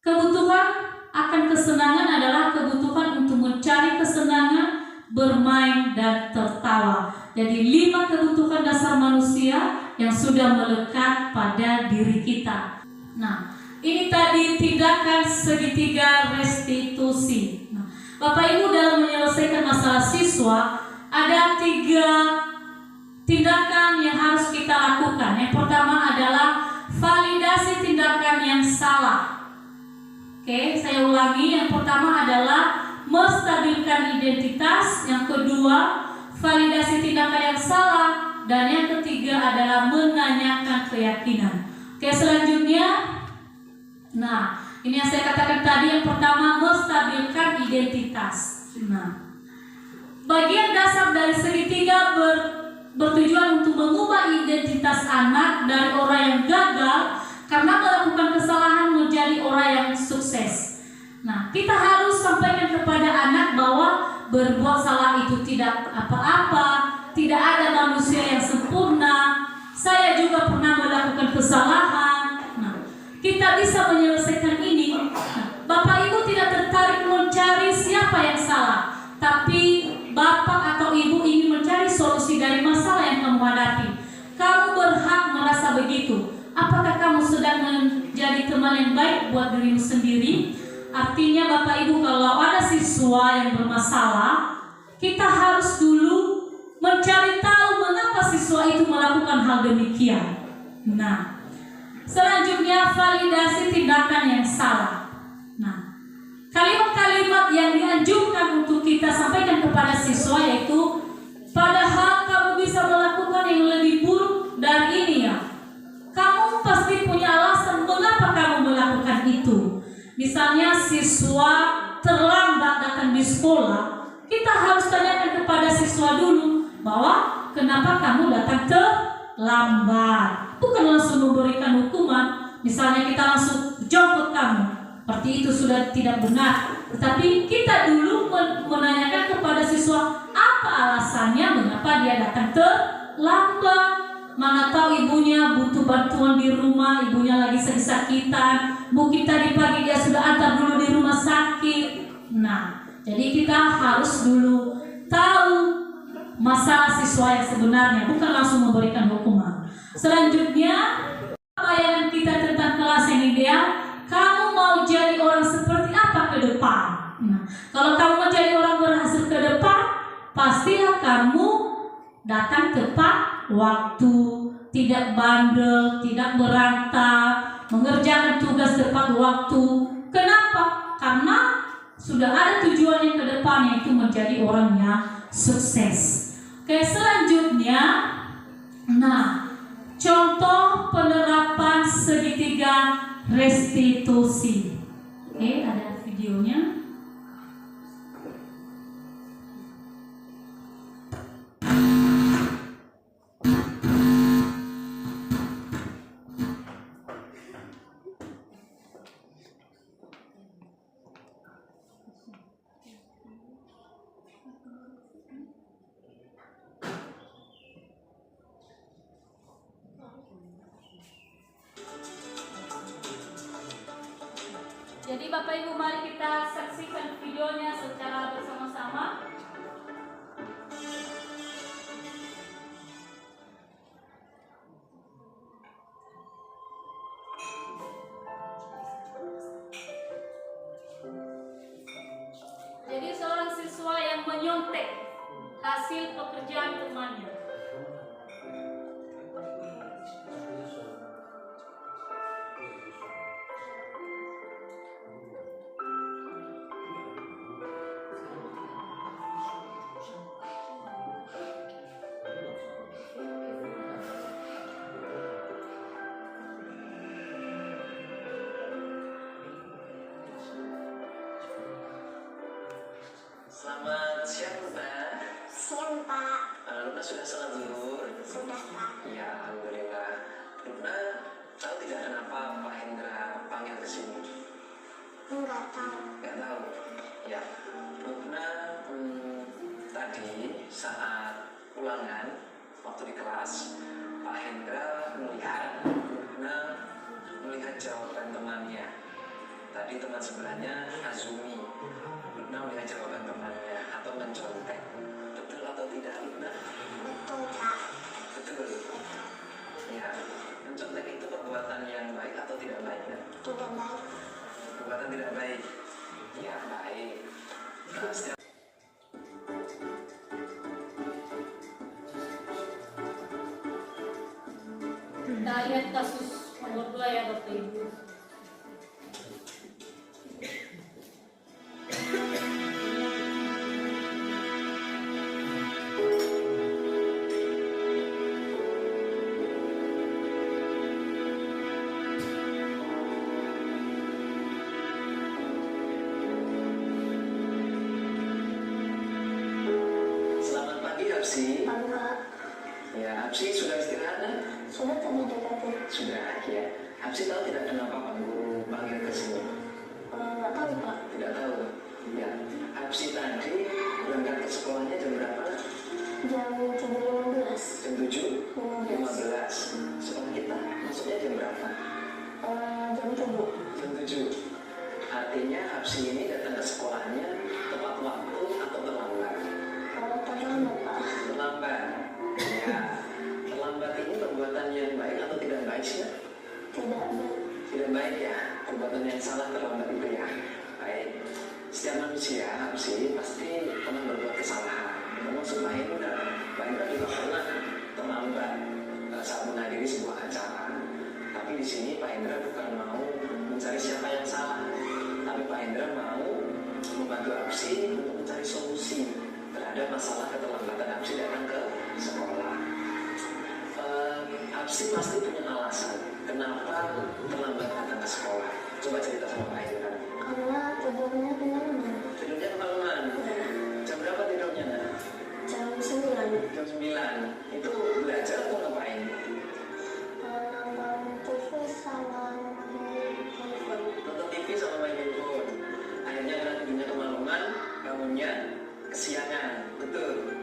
kebutuhan akan kesenangan adalah kebutuhan untuk mencari kesenangan, bermain, dan tertawa. Jadi 5 kebutuhan dasar manusia yang sudah melekat pada diri kita. Nah, ini tadi tindakan segitiga restitusi. Nah, Bapak Ibu, dalam menyelesaikan masalah siswa ada 3 tindakan yang harus kita lakukan. Yang pertama adalah validasi tindakan yang salah. Oke, saya ulangi. Yang pertama adalah menstabilkan identitas. Yang kedua, validasi tindakan yang salah. Dan yang ketiga adalah menanyakan keyakinan. Oke, selanjutnya, nah, ini yang saya katakan tadi. Yang pertama, menstabilkan identitas. Nah, bagian dasar dari segitiga bertujuan untuk mengubah identitas anak dari orang yang gagal karena melakukan kesalahan menjadi orang yang sukses. Nah, kita harus sampaikan kepada anak bahwa berbuat salah itu tidak apa-apa, tidak ada manusia yang sempurna. Saya juga pernah melakukan kesalahan. Nah, kita bisa menyelesaikan ini. Nah, Bapak Ibu tidak tertarik mencari siapa yang salah, tapi Bapak atau Ibu ingin mencari solusi dari masalah yang kamu hadapi. Kamu berhak merasa begitu. Apakah kamu sedang menjadi teman yang baik buat dirimu sendiri? Artinya Bapak Ibu, kalau ada siswa yang bermasalah, kita harus dulu mencari tahu mengapa siswa itu melakukan hal demikian. Nah, selanjutnya validasi tindakan yang salah. Nah, kalimat-kalimat yang dianjurkan untuk kita sampaikan kepada siswa yaitu, padahal kamu bisa melakukan yang lebih buruk dari ini ya. Kamu pasti punya alasan mengapa kamu melakukan itu. Misalnya siswa terlambat datang di sekolah, kita harus tanyakan kepada siswa dulu bahwa kenapa kamu datang terlambat. Bukan langsung memberikan hukuman. Misalnya kita langsung jemput kamu, seperti itu sudah tidak benar. Tetapi kita dulu menanyakan kepada siswa apa alasannya mengapa dia datang terlambat. Mana tahu ibunya butuh bantuan di rumah, ibunya lagi sakit-sakitan, mungkin tadi pagi dia sudah antar dulu di rumah sakit. Nah, jadi kita harus dulu tahu masalah siswa yang sebenarnya, bukan langsung memberikan hukuman. Selanjutnya, bayangan kita tentang kelas yang ideal. Kamu mau jadi orang seperti apa ke depan? Nah, kalau kamu mau jadi orang berhasil ke depan, pastilah kamu datang tepat waktu, tidak bandel, tidak berantak, mengerjakan tugas tepat waktu. Kenapa? Karena sudah ada tujuannya ke depan, yaitu menjadi orang yang sukses. Oke, selanjutnya, nah, contoh penerapan segitiga restitusi. Oke, ada videonya. Jadi Bapak Ibu, mari kita saksikan videonya secara bersama-sama. Jadi seorang siswa yang menyontek hasil pekerjaan temannya. Selamat siang, Luna. Siang, Pak. Luna sudah sholat zuhur? Sudah, Pak. Ya, alhamdulillah. Luna tahu tidak kenapa Pak Hendra panggil ke sini? Enggak tahu. Nggak tahu. Ya, Luna tadi saat ulangan waktu di kelas, Pak Hendra melihat jawaban temannya. Tadi teman sebelahnya Azumi. Luna melihat jawaban temannya atau mencontek. Betul atau tidak, Luna? Betul, Pak. Betul. Ya, mencontek itu perbuatan yang baik atau tidak baik? Ya? Tidak baik. Perbuatan tidak baik. Ya, baik. Nah, setiap Kita lihat kasus nomor 2 ya Bapak Ibu. Selamat pagi, Hapsi. Pagi, Pak. Ya, Hapsi sudah istirahat, kan? Sudah tadi dekatin. Sudah, ya. Hapsi tahu tidak kenapa Pak Guru panggil ke sini? Enggak tahu, Pak. Tidak tahu. Ya, Hapsi tadi berangkat ke sekolahnya jam berapa? Jam 7.15. Jam 7.15. Sekolah kita masuknya jam berapa? Jam 7. Jam 7. Artinya Hapsi ini datang ke sekolahnya tepat waktu atau terlambat? Terlambat, Pak. Terlambat. Ya, terlambat ini perbuatan yang baik atau tidak baik sih? Ya? Tidak baik. Tidak baik ya, perbuatan yang salah terlambat itu ya. Baik, setiap manusia Hapsi pasti pernah berbuat kesalahan. Termasuk Pak Hendra. Pak Hendra juga pernah terlambat saat menghadiri sebuah acara. Tapi di sini Pak Hendra bukan mau mencari siapa yang salah, tapi Pak Hendra mau membantu Hapsi untuk mencari solusi terhadap masalah keterlambatan Hapsi datang ke sekolah. Hapsi pasti punya alasan kenapa terlambat datang ke sekolah. Coba cerita sama Pak Hendra. Karena tidurnya kemalaman. Tidurnya kemalaman. Jam berapa tidurnya? Nak? Jam 9. Jam 9. Itu belajar atau ngapain? Nonton TV sama main handphone. Nonton TV sama main handphone. Akhirnya karena tidurnya kemalaman, bangunnya kesiangan. Betul.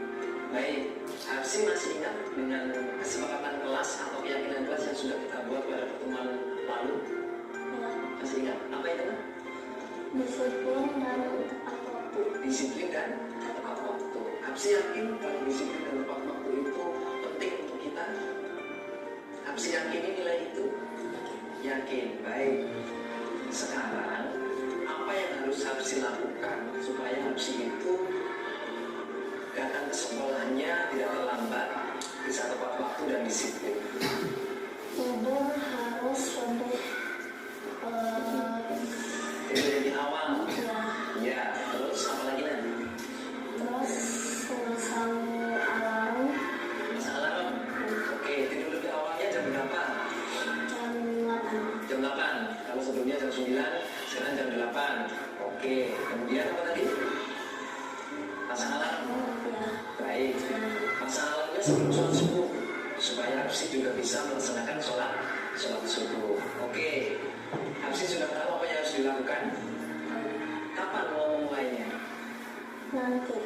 Baik, Hapsi masih ingat dengan kesepakatan kelas atau keyakinan kelas yang sudah kita buat pada pertemuan lalu? Ya, Masih ingat? Apa itu? Nak? disiplin dan tepat waktu. Disiplin dan tepat waktu. Hapsi yakin kalau disiplin dan tepat waktu itu penting untuk kita? Hapsi yakin nilai itu? Yakin. Baik. Sekarang apa yang harus Hapsi lakukan supaya Hapsi itu datang ke sekolahnya tidak terlambat, bisa tepat waktu dan disiplin? Tidur harus lebih Itu lebih awal. ya, Ya. Terus apa lagi nanti? terus memasang alarm Masa alarm. Oke. Tidur lebih awalnya jam berapa? jam 8. Jam 8. Kalau sebelumnya jam 9, sekarang jam 8. sebelum sholat subuh supaya Hapsi juga bisa melaksanakan sholat subuh. Oke, Hapsi sudah tahu apa yang harus dilakukan? Kapan mau memulainya? Nanti.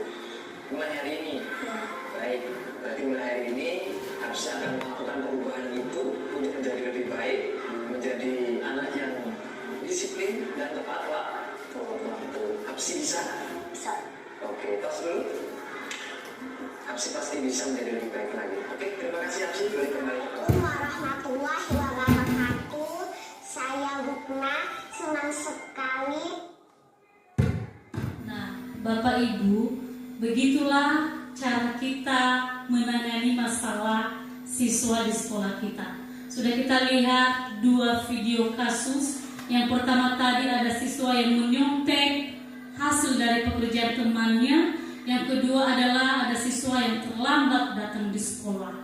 Mulai hari ini. Ya. Baik, berarti mulai hari ini Hapsi akan melakukan perubahan itu untuk menjadi lebih baik, menjadi anak yang disiplin dan tepat waktu. Hapsi bisa? Bisa. Oke, tos dulu. Hapsi pasti bisa menjadi lebih baik lagi. Oke, terima kasih Hapsi. Boleh kembali. Assalamualaikum warahmatullahi wabarakatuh. Saya Bukna, senang sekali. Nah, Bapak Ibu, begitulah cara kita menangani masalah siswa di sekolah kita. Sudah kita lihat 2 video kasus. Yang pertama tadi ada siswa yang menyontek hasil dari pekerjaan temannya. Yang kedua adalah ada siswa yang terlambat datang di sekolah.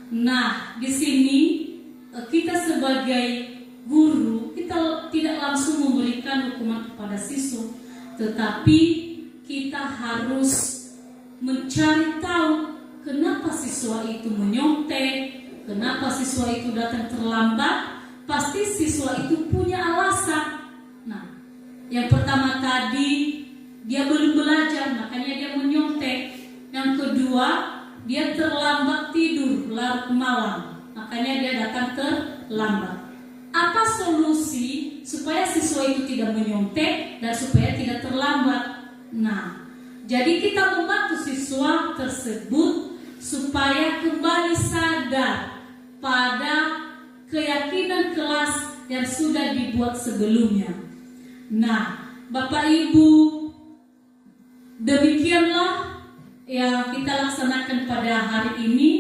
Nah, di sini kita sebagai guru, kita tidak langsung memberikan hukuman kepada siswa, tetapi kita harus mencari tahu kenapa siswa itu menyontek, kenapa siswa itu datang terlambat. Pasti siswa itu punya alasan. Nah, yang pertama tadi dia belum belajar, makanya dia menyontek. Yang kedua, dia terlambat tidur larut malam, makanya dia datang terlambat. Apa solusi supaya siswa itu tidak menyontek dan supaya tidak terlambat? Nah, jadi kita membantu siswa tersebut supaya kembali sadar pada keyakinan kelas yang sudah dibuat sebelumnya. Nah, Bapak Ibu, demikianlah yang kita laksanakan pada hari ini.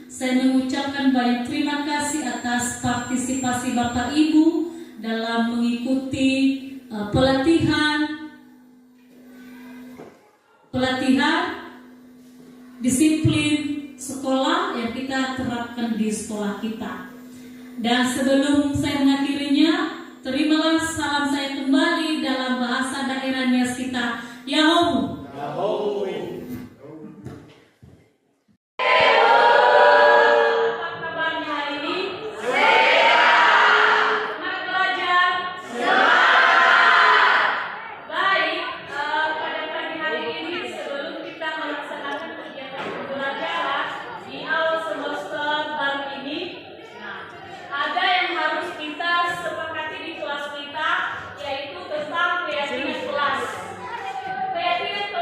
Saya mengucapkan banyak terima kasih atas partisipasi Bapak Ibu dalam mengikuti pelatihan disiplin sekolah yang kita terapkan di sekolah kita. Dan sebelum saya mengakhirinya, terimalah salam saya kembali dalam bahasa daerah Nias kita. Yahoo! Keyakinan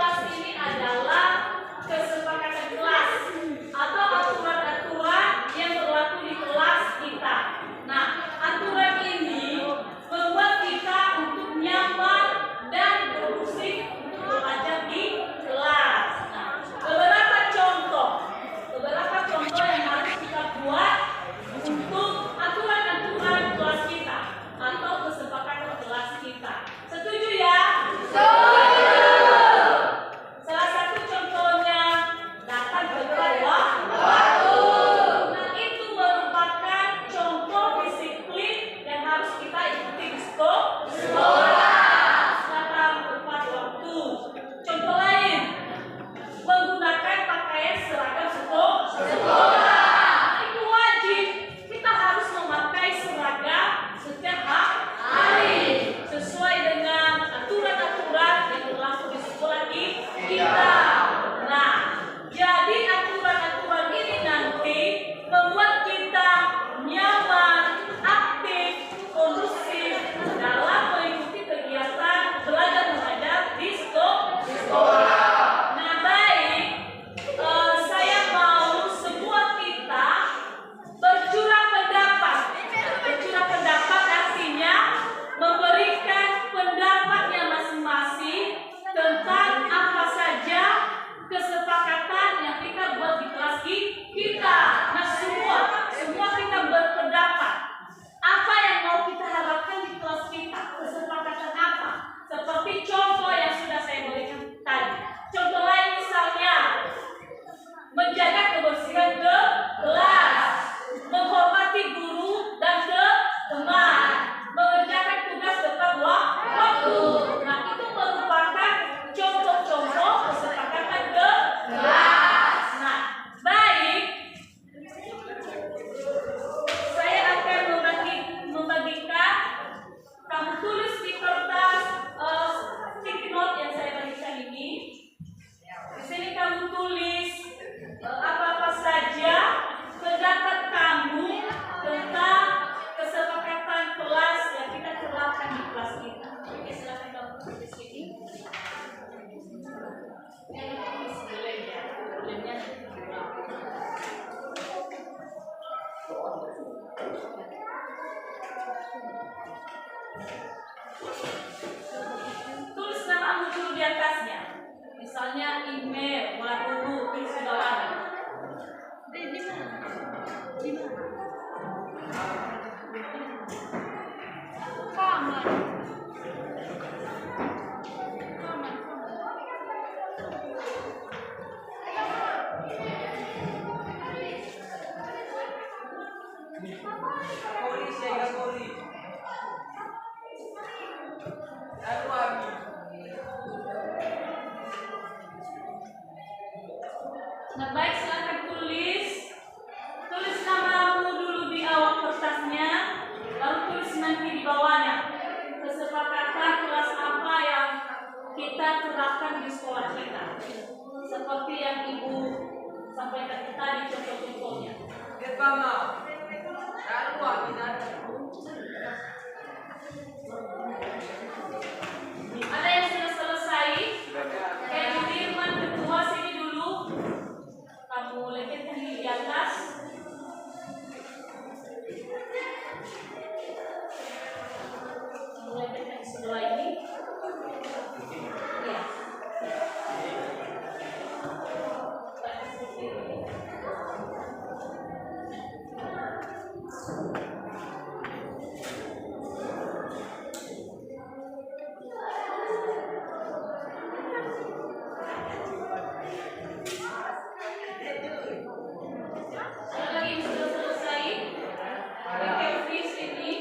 Nah, baik, silakan tulis namamu dulu di awal kertasnya, lalu tulis nanti di bawahnya kesepakatan kelas apa yang kita terapkan di sekolah kita, seperti yang Ibu sampaikan tadi contoh-contohnya. Ada yang sudah selesai? Ibu Dirman ketua, sini dulu. Kamu letakkan di atas. Kamu letakkan di sebelah ini. Ya. Ada lagi yang sudah selesai? Oke, sini.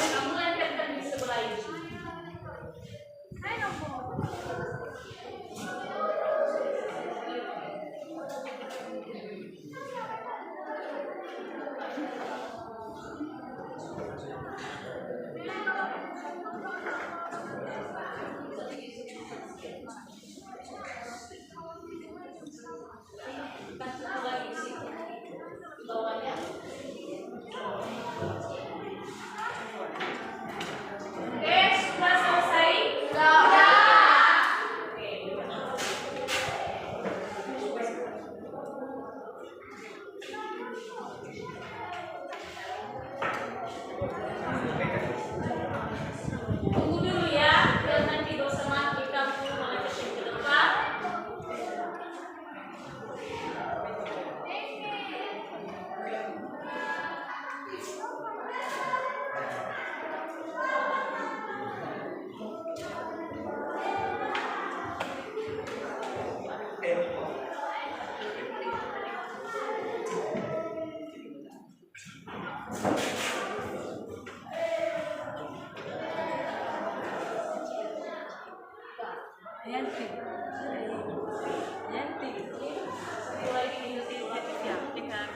Kamu letakkan di sebelah ini. Satu lagi di sini. Di bawahnya. Oke, sudah selesai? Sudah. Oke. Tunggu dulu ya, biar nanti dosen kita mulai ke depan. Yanti. Mulai di ya, tinggal.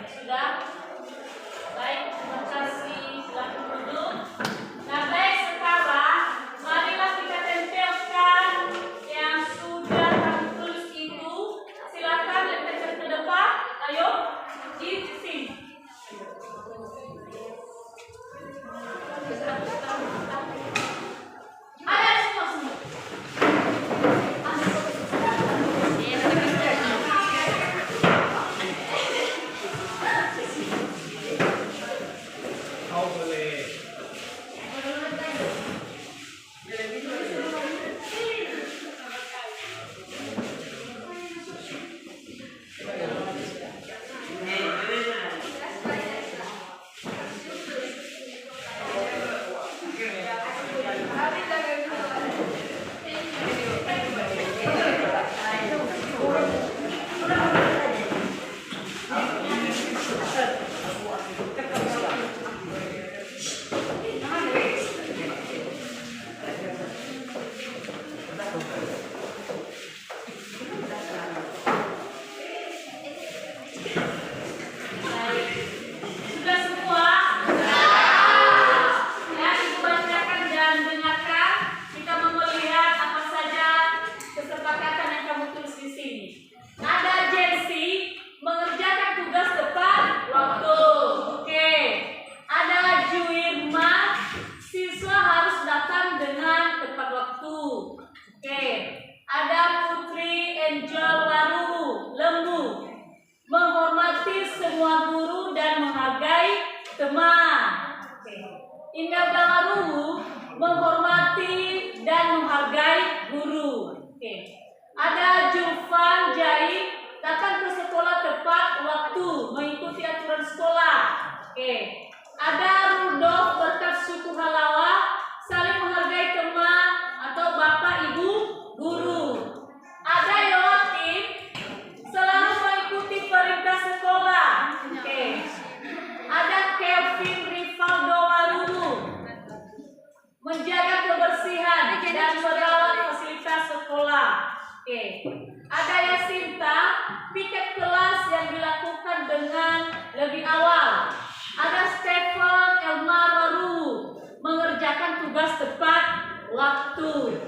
Sudah? Baik, terima kasih. Silakan duduk. Nah, baik, sekarang marilah kita tempelkan yang sudah kami tulis itu. Silakan letakkan ke depan. Ayo, di sini. Ada semua. Sudah semua? Ya, dibacakan dan dengarkan. Kita mau melihat apa saja kesepakatan yang kamu tulis di sini. Ada Jessi mengerjakan tugas tepat waktu. Oke. Ada Juirma, siswa harus datang dengan tepat waktu. Oke. Ada Putri Angel Waru, lembu, menghormati semua guru dan menghargai teman. Indah Gawaru, menghormati dan menghargai guru. Ada Julfan Jai, datang ke sekolah tepat waktu, mengikuti aturan sekolah. Ada Rudolf berkat suku Halawa, saling menghargai teman menjaga kebersihan dan merawat fasilitas sekolah. Oke. Ada Yasinta, piket kelas yang dilakukan dengan lebih awal. Ada Stephen Elmaru, mengerjakan tugas tepat waktu.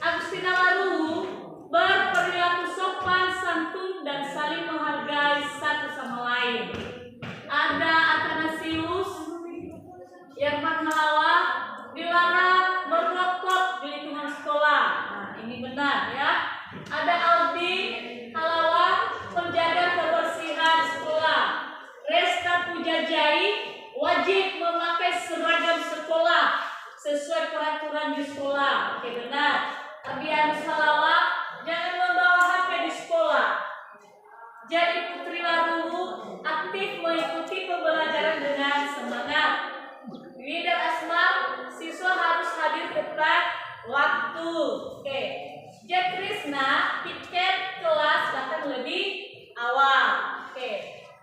Agustina Waru, berperilaku sopan, santun, dan saling menghargai satu sama lain. Ada Athanasius Yerman Halawa, dilarang merokok di lingkungan sekolah. Nah, ini benar ya. Ada Aldi Halawa, menjaga kebersihan sekolah. Resta Pujajai, wajib memakai seragam sekolah sesuai peraturan di sekolah. Oke, benar. Abianus Halawa, jangan membawa HP di sekolah. Jadi Putri Waru aktif mengikuti pembelajaran dengan semangat. Wida Asma, siswa harus hadir tepat waktu. Oke. Jetrisna, tiket kelas datang lebih awal. Oke.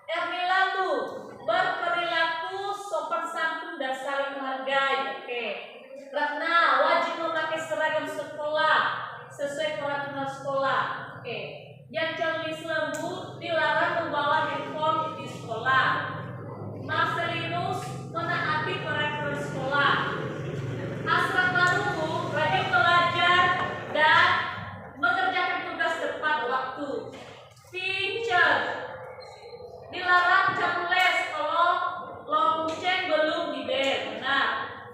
Erni Lambu, berperilaku sopan santun dan saling menghargai. Oke. Ratna, wajib memakai seragam sekolah sesuai peraturan sekolah. Oke. Jancolis Lembu, dilarang membawa handphone di sekolah. Marcelinus, menaati peraturan sekolah. Asrat Baru, rajin belajar dan mengerjakan tugas tepat waktu. Teacher, dilarang jam les kalau lonceng belum dibayar. Nah,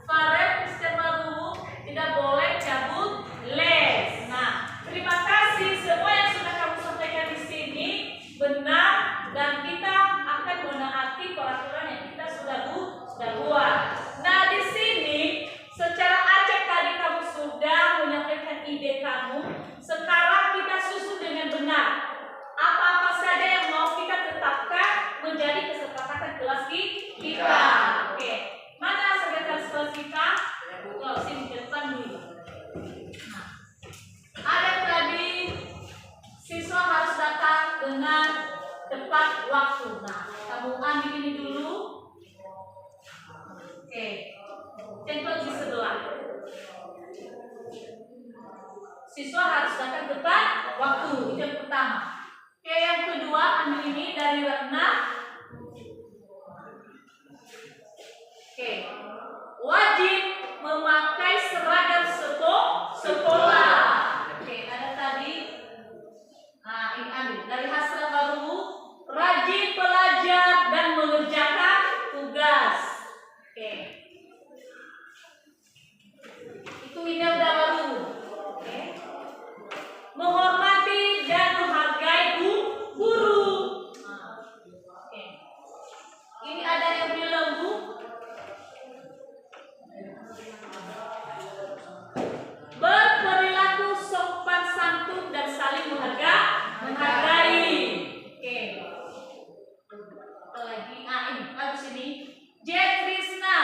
Farel Kristen Baru, tidak boleh cabut les. Nah, terima kasih semua yang sudah kamu sampaikan di sini benar, dan kita akan menaati peraturan yang kita sudah buat. Nah, di sini secara acak tadi kamu sudah menyampaikan ide kamu. Sekarang kita susun dengan benar. Apa-apa saja yang mau kita tetapkan menjadi kesepakatan kelas kita. Oke. Mana sekretaris kelas kita? Oh, sini ke depan dulu. Nah, ada tadi siswa harus datang dengan tepat waktu. Nah, kamu ambil ini dulu. Oke. Tempel di sebelah. Siswa harus datang tepat waktu. Itu yang pertama. Oke, yang kedua ambil ini dari Ratna. Oke. Wajib memakai seragam sekolah. Oke, ada tadi. Nah, ini ambil dari Hasra Baru, rajin belajar dan mengerjakan tugas. Oke. Itu Imelda Baru. Oke. Menghormati dan menghargai guru. Nah, oke. Ini ada yang bilang Bu. Berperilaku sopan santun dan saling menghargai. Oke. Apa lagi? Ini habis ini. Jetrisna,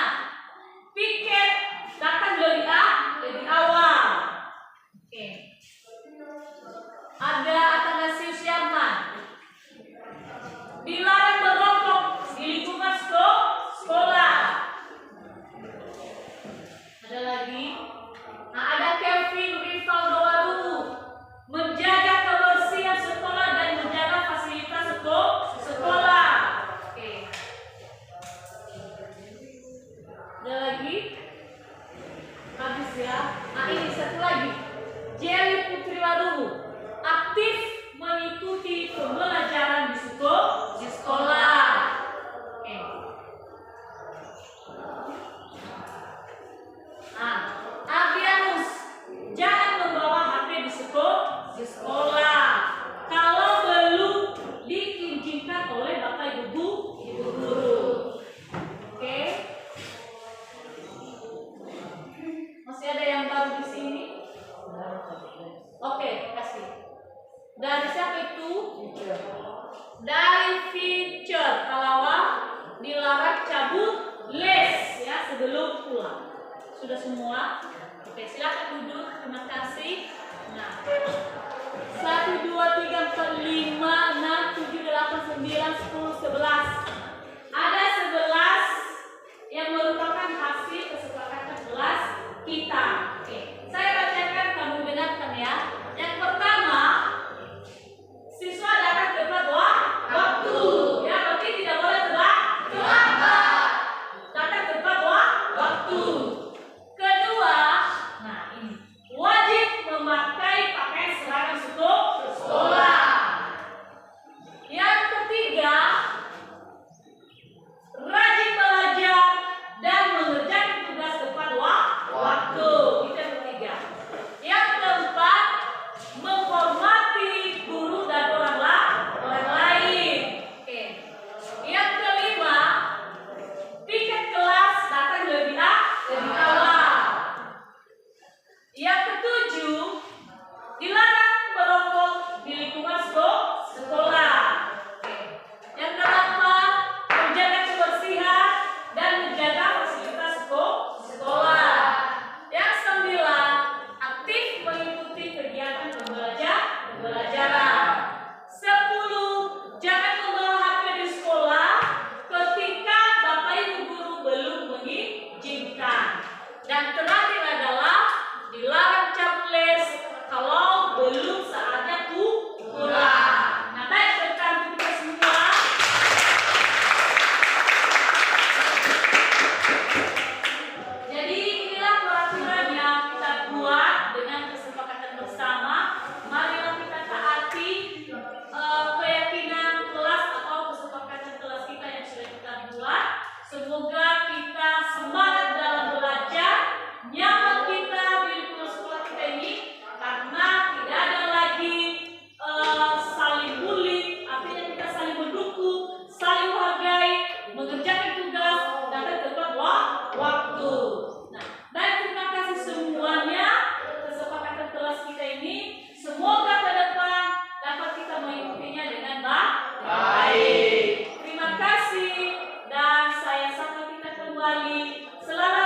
piket datang lebih awal. Oke. Ada Athanasius Yarman, dilarang merokok di lingkungan sekolah. Ada lagi. Nah, ada Kelvin Rivaldo Waru, menjaga kebersihan sekolah dan menjaga fasilitas sekolah. Oke. Ada lagi. Habis ya. Nah, ini satu lagi. Jelly Putri Waru, aktif mengikuti pembelajaran di sekolah. Oke. Nah, Abianus, jangan membawa HP di sekolah kalau belum diizinkan oleh Bapak Ibu guru. Oke. Masih ada yang baru di sini? Oke, kasih. Dari siapa itu? Dari Feature Kalawa, dilarang cabut les ya sebelum pulang. Sudah semua? Oke, silakan duduk. Terima kasih. Nah, 1, 2, 3, 4, 5, 6, 7, 8, 9, 10, 11. Ada 11 yang merupakan hasil kesepakatan kelas kita. Selamat